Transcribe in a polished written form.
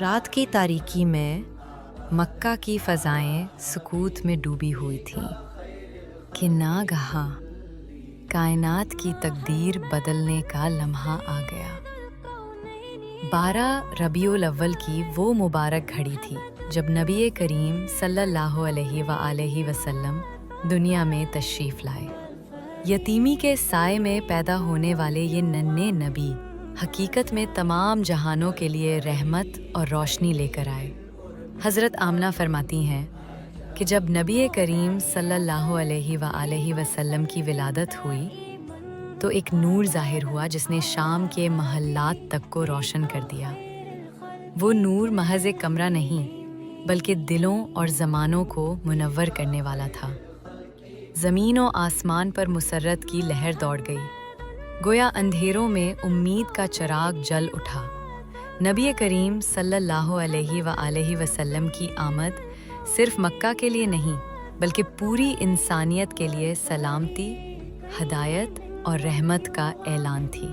رات کی تاریکی میں مکہ کی فضائیں سکوت میں ڈوبی ہوئی تھیں کہ ناگہاں کائنات کی تقدیر بدلنے کا لمحہ آ گیا۔ 12 ربیع الاول کی وہ مبارک گھڑی تھی جب نبی کریم صلی اللہ علیہ وآلہ وسلم دنیا میں تشریف لائے۔ یتیمی کے سائے میں پیدا ہونے والے یہ ننھے نبی حقیقت میں تمام جہانوں کے لیے رحمت اور روشنی لے کر آئے۔ حضرت آمنہ فرماتی ہیں کہ جب نبی کریم صلی اللہ علیہ وآلہ وسلم کی ولادت ہوئی تو ایک نور ظاہر ہوا جس نے شام کے محلات تک کو روشن کر دیا۔ وہ نور محض ایک کمرہ نہیں بلکہ دلوں اور زمانوں کو منور کرنے والا تھا۔ زمین و آسمان پر مسرت کی لہر دوڑ گئی، گویا اندھیروں میں امید کا چراغ جل اٹھا۔ نبی کریم صلی اللہ علیہ وآلہ وسلم کی آمد صرف مکہ کے لیے نہیں بلکہ پوری انسانیت کے لیے سلامتی، ہدایت اور رحمت کا اعلان تھی۔